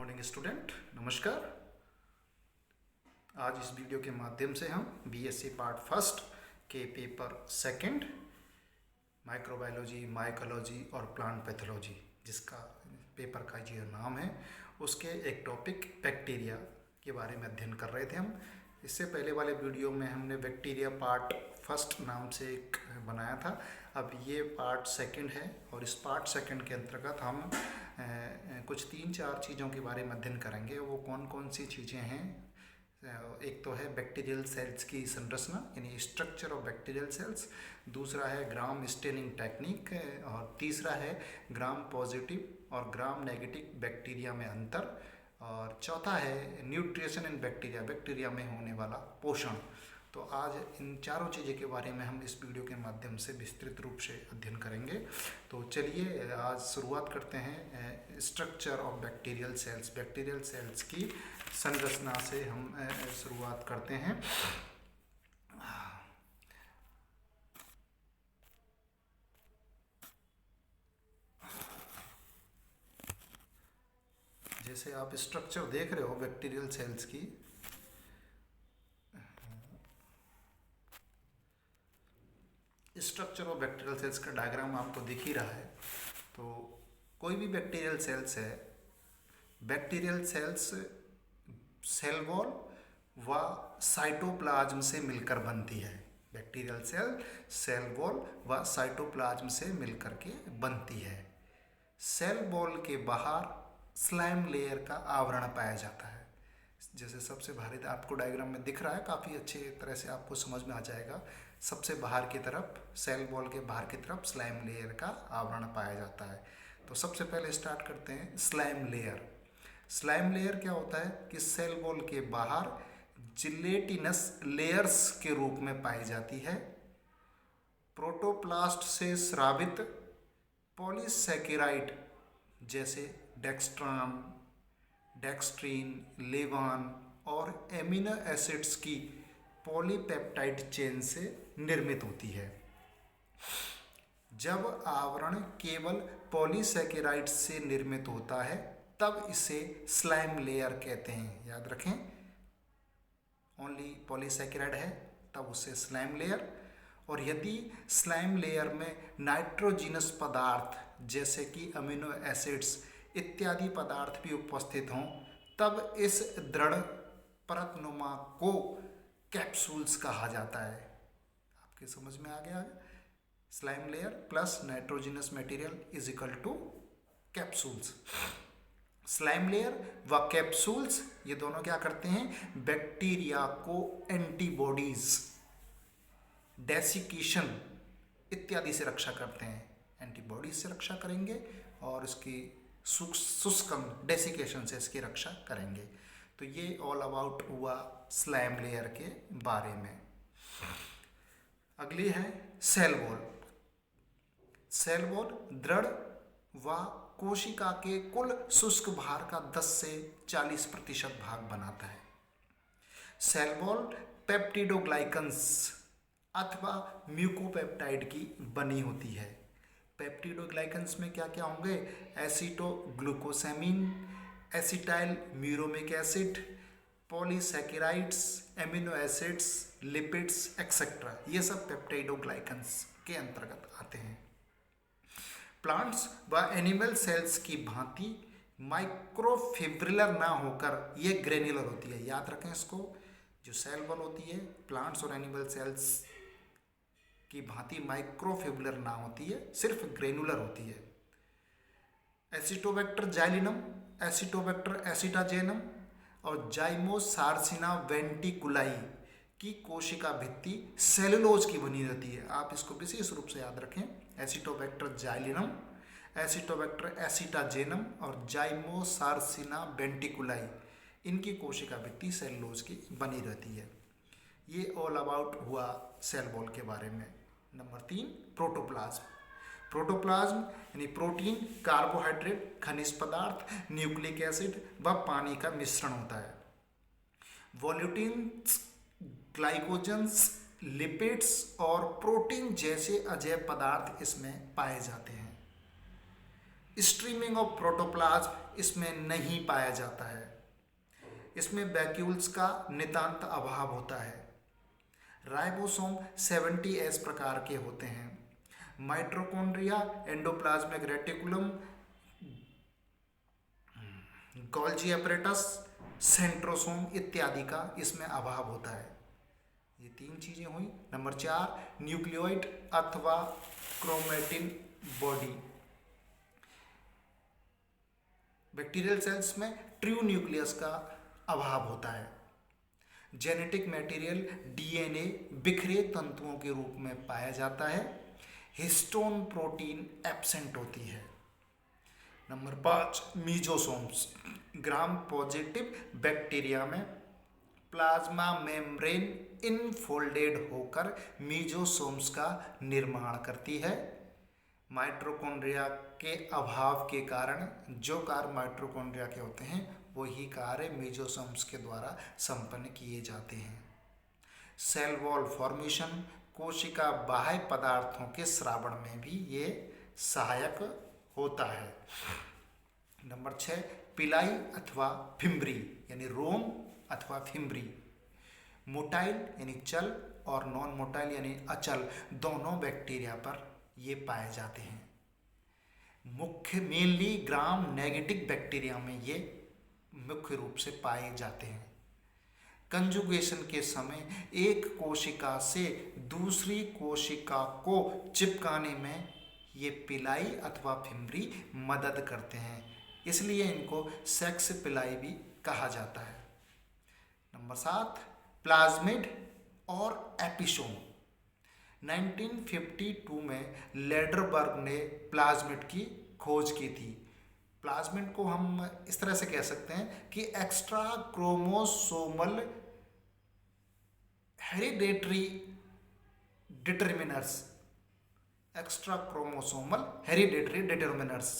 Morning student, नमस्कार। आज इस वीडियो के माध्यम से हम बीएससी पार्ट फर्स्ट के पेपर सेकंड माइक्रोबायोलॉजी, माइकोलॉजी और प्लांट पैथोलॉजी, जिसका पेपर का जो नाम है, उसके एक टॉपिक बैक्टीरिया के बारे में अध्ययन कर रहे थे हम। इससे पहले वाले वीडियो में हमने बैक्टीरिया पार्ट फर्स्ट नाम से एक बनाया था। अब ये पार्ट सेकंड है और इस पार्ट सेकंड के अंतर्गत हम कुछ 3-4 चीज़ों के बारे में अध्ययन करेंगे। वो कौन कौन सी चीज़ें हैं? एक तो है बैक्टीरियल सेल्स की संरचना, यानी स्ट्रक्चर ऑफ बैक्टीरियल सेल्स। दूसरा है ग्राम स्टेनिंग टेक्निक और तीसरा है ग्राम पॉजिटिव और ग्राम नेगेटिव बैक्टीरिया में अंतर। और चौथा है न्यूट्रिशन इन बैक्टीरिया, बैक्टीरिया में होने वाला पोषण। तो आज इन चारों चीज़ों के बारे में हम इस वीडियो के माध्यम से विस्तृत रूप से अध्ययन करेंगे। तो चलिए आज शुरुआत करते हैं structure of bacterial cells. Bacterial cells की संरचना से हम शुरुआत करते हैं। जैसे आप स्ट्रक्चर देख रहे हो बैक्टीरियल सेल्स की, स्ट्रक्चर ऑफ बैक्टीरियल सेल्स का डायग्राम आपको दिख ही रहा है। तो कोई भी बैक्टीरियल सेल्स है, बैक्टीरियल सेल्स सेल वॉल व साइटोप्लाज्म से मिलकर बनती है। बैक्टीरियल सेल वॉल व साइटोप्लाज्म से मिलकर के बनती है। सेल वॉल के बाहर स्लाइम लेयर का आवरण पाया जाता है। जैसे सबसे बाहरी आपको डायग्राम में दिख रहा है, काफ़ी अच्छे तरह से आपको समझ में आ जाएगा। सबसे बाहर की तरफ, सेल वॉल के बाहर की तरफ स्लाइम लेयर का आवरण पाया जाता है। तो सबसे पहले स्टार्ट करते हैं स्लाइम लेयर। स्लाइम लेयर क्या होता है कि सेल वॉल के बाहर जिलेटिनस लेयर्स के रूप में पाई जाती है। प्रोटोप्लास्ट से स्रावित पॉलीसैकेराइड जैसे डेक्स्ट्रीन, लेवान और एमिनो एसिड्स की पॉलीपेप्टाइड चेन से निर्मित होती है। जब आवरण केवल पॉलीसैकेराइड से निर्मित होता है तब इसे स्लाइम लेयर कहते हैं। याद रखें, ओनली पॉलीसैकेराइड है तब उसे स्लाइम लेयर। और यदि स्लाइम लेयर में नाइट्रोजिनस पदार्थ जैसे कि अमीनो एसिड्स इत्यादि पदार्थ भी उपस्थित हों तब इस दृढ़ परतनुमा को कैप्सूल्स कहा जाता है। आपके समझ में आ गया? Slime layer plus nitrogenous material is equal to capsules. Slime layer व कैप्सूल्स ये दोनों क्या करते हैं? बैक्टीरिया को एंटीबॉडीज, डेसिकेशन इत्यादि से रक्षा करते हैं। एंटीबॉडीज से रक्षा करेंगे और इसकी शुष्कन डेसिकेशन से इसकी रक्षा करेंगे। तो ये ऑल अबाउट हुआ स्लाइम लेयर के बारे में। अगली है सेल वॉल। सेल वॉल दृढ़ व कोशिका के कुल शुष्क भार का 10 से 40% भाग बनाता है। सेल वॉल पेप्टिडोग्लाइकन्स अथवा म्यूकोपेप्टाइड की बनी होती है। पेप्टिडोग्लाइकन्स में क्या क्या होंगे? Acetoglucosamine, acetyl muramic acid, polysaccharides, amino acids, lipids etcetera, ये सब पेप्टिडोग्लाइकन्स के अंतर्गत आते हैं। प्लांट्स व एनिमल सेल्स की भांति माइक्रोफिब्रिलर ना होकर ये ग्रेन्युलर होती है। याद रखें इसको, जो सेल वॉल होती है प्लांट्स और एनिमल सेल्स की भांति माइक्रोफिब्रिलर ना होती है, सिर्फ ग्रेनुलर होती है। एसिटोबैक्टर जाइलिनम, एसिटोबैक्टर एसिटाजेनम और जाइमोसार्सिना वेंटिकुलाई की कोशिका भित्ति सेलुलोज की बनी रहती है। आप इसको विशेष रूप से याद रखें। एसिटोबैक्टर जाइलिनम, एसिटोबैक्टर एसिटाजेनम और जाइमोसार्सिना वेंटिकुलाई, इनकी कोशिका भित्ति सेलुलोज की बनी रहती है। ये ऑल अबाउट हुआ सेल वॉल के बारे में। Number 3, protoplasm. प्रोटोप्लाज्म यानी प्रोटीन, कार्बोहाइड्रेट, खनिज पदार्थ, न्यूक्लिक एसिड व पानी का मिश्रण होता है। वोल्यूटिन्स, ग्लाइकोजन्स, लिपिड्स और प्रोटीन जैसे अजैव पदार्थ इसमें पाए जाते हैं। स्ट्रीमिंग ऑफ प्रोटोप्लाज्म इसमें नहीं पाया जाता है। इसमें वैक्यूल्स का नितांत अभाव होता है। राइबोसोम 70S प्रकार के होते हैं। Mitochondria, endoplasmic reticulum, Golgi apparatus, centrosome इत्यादि का इसमें अभाव होता है। ये 3 चीजें हुई। नंबर 4, न्यूक्लियोइड अथवा क्रोमेटिन बॉडी। बैक्टीरियल सेल्स में ट्रू न्यूक्लियस का अभाव होता है। जेनेटिक मटेरियल डीएनए बिखरे तंतुओं के रूप में पाया जाता है। हिस्टोन प्रोटीन एब्सेंट होती है। नंबर 5, मीजोसोम्स। ग्राम पॉजिटिव बैक्टीरिया में प्लाज्मा मेम्ब्रेन इनफोल्डेड होकर मीजोसोम्स का निर्माण करती है। माइटोकॉन्ड्रिया के अभाव के कारण जो कार्य माइटोकॉन्ड्रिया के होते हैं वही कार्य मीजोसोम्स के द्वारा संपन्न किए जाते हैं। सेल वॉल फॉर्मेशन, कोशिका बाह्य पदार्थों के स्रावण में भी ये सहायक होता है। नंबर 6, पिलाई अथवा फिम्ब्री यानी रोम अथवा फिम्ब्री। मोटाइल यानी चल और नॉन मोटाइल यानी अचल दोनों बैक्टीरिया पर ये पाए जाते हैं। मुख्य मेनली ग्राम नेगेटिव बैक्टीरिया में ये मुख्य रूप से पाए जाते हैं। कंजुगेशन के समय एक कोशिका से दूसरी कोशिका को चिपकाने में ये पिलाई अथवा फिम्ब्री मदद करते हैं, इसलिए इनको सेक्स पिलाई भी कहा जाता है। नंबर 7, प्लाज्मिड और एपिसोम। 1952 में लेडरबर्ग ने प्लाज्मिड की खोज की थी। प्लाज्मिड को हम इस तरह से कह सकते हैं कि extra chromosomal hereditary determiners. Extra chromosomal hereditary determiners.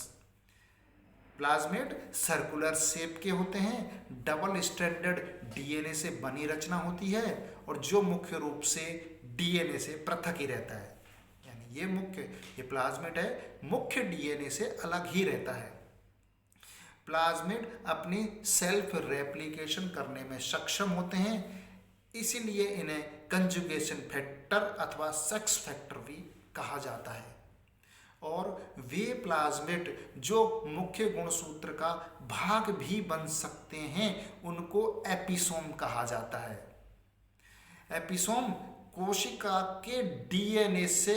Plasmid circular shape के होते हैं। डबल स्ट्रैंडेड डीएनए से बनी रचना होती है और जो मुख्य रूप से डीएनए से पृथक ही रहता है। यानी ये प्लाज्मिड है, मुख्य डीएनए से अलग ही रहता है। प्लाज्मिड अपनी सेल्फ रेप्लिकेशन करने में सक्षम होते हैं, इसीलिए इन्हें कंजुगेशन फैक्टर अथवा सेक्स फैक्टर भी कहा जाता है। और वे प्लाज्मिड जो मुख्य गुणसूत्र का भाग भी बन सकते हैं उनको एपिसोम कहा जाता है। एपिसोम कोशिका के डीएनए से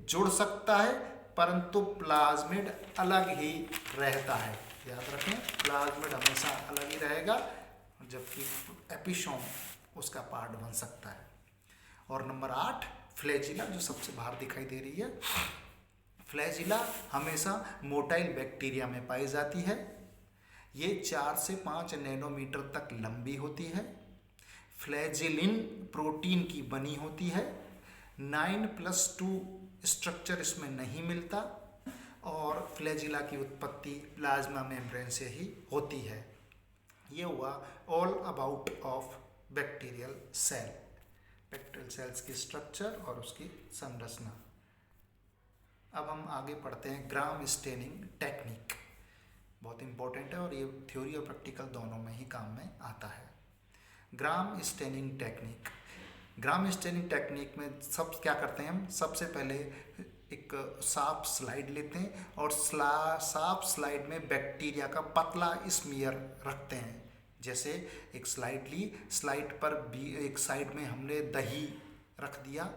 जुड़ सकता है परंतु प्लाज्मिड अलग ही रहता है। याद रखें, प्लाज्मिड हमेशा अलग ही रहेगा जबकि एपिसोम उसका पार्ट बन सकता है। और नंबर 8, फ्लैजिला जो सबसे बाहर दिखाई दे रही है। फ्लैजिला हमेशा मोटाइल बैक्टीरिया में पाई जाती है। ये 4 से 5 नैनोमीटर तक लंबी होती है। फ्लैजिलिन प्रोटीन की बनी होती है। 9+2 स्ट्रक्चर इसमें नहीं मिलता और फ्लैजिला की उत्पत्ति प्लाज्मा मेम्ब्रेन से ही होती है। ये हुआ all about of bacterial cell, bacterial cells की स्ट्रक्चर और उसकी संरचना। अब हम आगे पढ़ते हैं ग्राम स्टेनिंग टेक्निक। बहुत इंपॉर्टेंट है और ये थ्योरी और प्रैक्टिकल दोनों में ही काम में आता है। ग्राम स्टेनिंग टेक्निक। ग्राम स्टेनिंग टेक्निक में सब क्या करते हैं हम, सबसे पहले एक साफ स्लाइड लेते हैं और साफ स्लाइड में बैक्टीरिया का पतला स्मीयर रखते हैं। जैसे एक स्लाइड ली, स्लाइड पर भी एक साइड में हमने दही रख दिया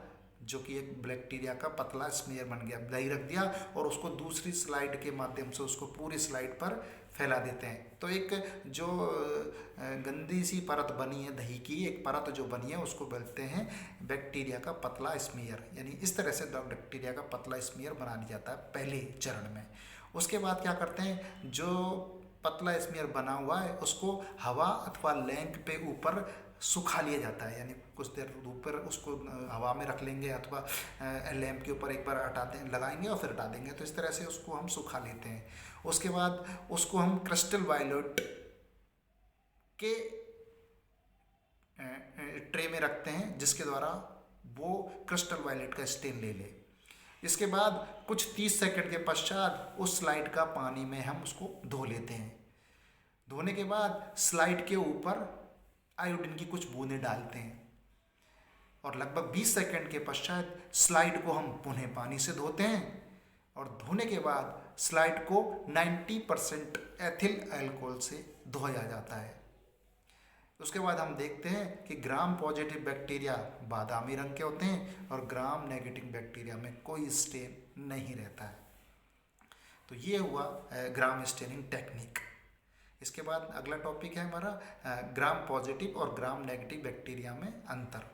जो कि एक बैक्टीरिया का पतला स्मीयर बन गया, दही रख दिया और उसको दूसरी स्लाइड के माध्यम से उसको पूरी स्लाइड पर फैला देते हैं। तो एक जो गंदी सी परत बनी है दही की, एक परत जो बनी है उसको बोलते हैं बैक्टीरिया का पतला स्मीयर। यानी इस तरह से बैक्टीरिया का पतला स्मीयर बना लिया जाता है पहले चरण में। उसके बाद क्या करते हैं, जो पतला स्मीयर बना हुआ है उसको हवा अथवा लैंप पे ऊपर सुखा लिया जाता है। यानी कुछ देर धूप पर उसको हवा में रख लेंगे अथवा लैंप के ऊपर एक बार लगाएंगे और फिर हटा देंगे। तो इस तरह से उसको हम सुखा लेते हैं। उसके बाद उसको हम क्रिस्टल वायलेट के ट्रे में रखते हैं जिसके द्वारा वो क्रिस्टल वायलेट का स्टेन ले ले। इसके बाद कुछ 30 सेकंड के पश्चात उस स्लाइड का पानी में हम उसको धो लेते हैं। धोने के बाद स्लाइड के ऊपर आयोडीन की कुछ बूंदें डालते हैं और लगभग 20 सेकंड के पश्चात स्लाइड को हम पुनः पानी से धोते हैं और धोने के बाद स्लाइड को 90% एथिल अल्कोहल से धोया जाता है। उसके बाद हम देखते हैं कि ग्राम पॉजिटिव बैक्टीरिया बादामी रंग के होते हैं और ग्राम नेगेटिव बैक्टीरिया में कोई स्टेन नहीं रहता है। तो ये हुआ ग्राम स्टेनिंग टेक्निक। इसके बाद अगला टॉपिक है हमारा ग्राम पॉजिटिव और ग्राम नेगेटिव बैक्टीरिया में अंतर।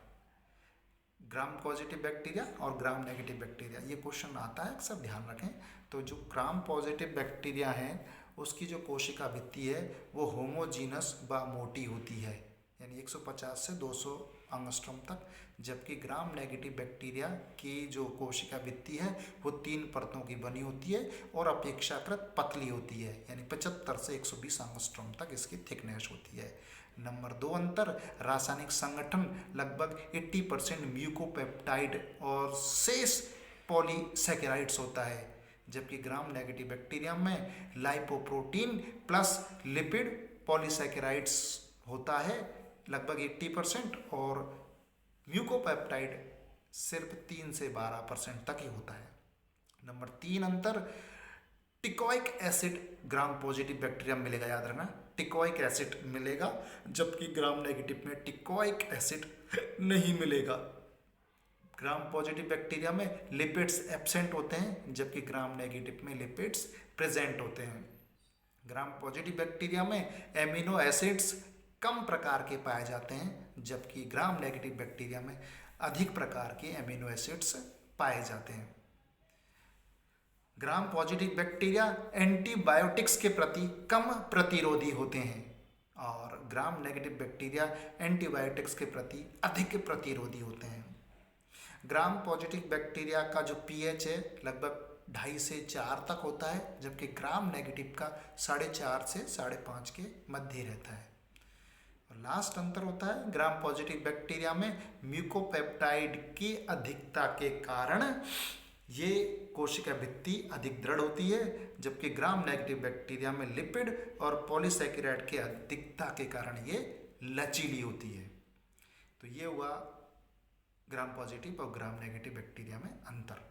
ग्राम पॉजिटिव बैक्टीरिया और ग्राम नेगेटिव बैक्टीरिया, ये क्वेश्चन आता है, सब ध्यान रखें। तो जो ग्राम पॉजिटिव बैक्टीरिया है उसकी जो कोशिका भित्ति है वो होमोजीनस व मोटी होती है, यानी 150 से 200 एंगस्ट्रॉम तक, जबकि ग्राम नेगेटिव बैक्टीरिया की जो कोशिका भित्ति है वो 3 परतों की बनी होती है और अपेक्षाकृत पतली होती है, यानी 75 से 120 एंगस्ट्रॉम तक इसकी थिकनेस होती है। नंबर 2 अंतर, रासायनिक संगठन लगभग 80% म्यूकोपेप्टाइड और शेष पॉलीसैकेराइड्स होता है, जबकि ग्राम नेगेटिव बैक्टीरिया में लाइपोप्रोटीन प्लस लिपिड पॉलीसैकेराइड्स होता है लगभग 80% और म्यूकोपेप्टाइड सिर्फ 3 से 12% तक ही होता है। नंबर 3 अंतर, teichoic acid gram positive bacteria में मिलेगा, याद रखना टिकोइक एसिड मिलेगा, जबकि ग्राम नेगेटिव में टिकोइक एसिड नहीं मिलेगा। ग्राम पॉजिटिव बैक्टीरिया में लिपिड्स एब्सेंट होते हैं, जबकि ग्राम नेगेटिव में लिपिड्स प्रेजेंट होते हैं। ग्राम पॉजिटिव बैक्टीरिया में एमिनो एसिड्स कम प्रकार के पाए जाते हैं, जबकि ग्राम नेगेटिव बैक्टीरिया में अधिक प्रकार के एमिनो एसिड्स पाए जाते हैं। ग्राम पॉजिटिव बैक्टीरिया एंटीबायोटिक्स के प्रति कम प्रतिरोधी होते हैं और ग्राम नेगेटिव बैक्टीरिया एंटीबायोटिक्स के प्रति अधिक प्रतिरोधी होते हैं। ग्राम पॉजिटिव बैक्टीरिया का जो पीएच है लगभग 2.5 से 4 तक होता है, जबकि ग्राम नेगेटिव का 4.5 से 5.5 के मध्य रहता है। और लास्ट अंतर होता है, ग्राम पॉजिटिव बैक्टीरिया में म्यूकोपेप्टाइड की अधिकता के कारण ये कोशिका भित्ति अधिक दृढ़ होती है, जबकि ग्राम नेगेटिव बैक्टीरिया में लिपिड और पॉलीसैकेराइड की अधिकता के कारण ये लचीली होती है। तो ये हुआ ग्राम पॉजिटिव और ग्राम नेगेटिव बैक्टीरिया में अंतर।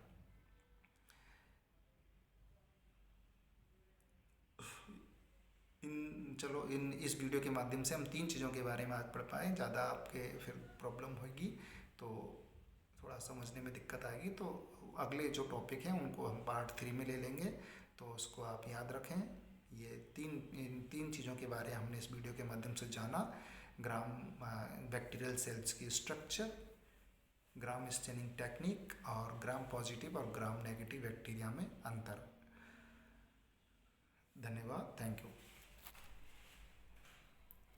इस वीडियो के माध्यम से हम 3 चीज़ों के बारे में आज पढ़ पाए। ज़्यादा आपके फिर प्रॉब्लम होगी तो थोड़ा समझने में दिक्कत आएगी, तो अगले जो टॉपिक हैं उनको हम पार्ट 3 में ले लेंगे, तो उसको आप याद रखें। ये इन 3 चीज़ों के बारे में हमने इस वीडियो के माध्यम से जाना। ग्राम बैक्टीरियल सेल्स की स्ट्रक्चर, ग्राम स्टेनिंग टेक्निक और ग्राम पॉजिटिव और ग्राम नेगेटिव बैक्टीरिया में अंतर। धन्यवाद, थैंक यू।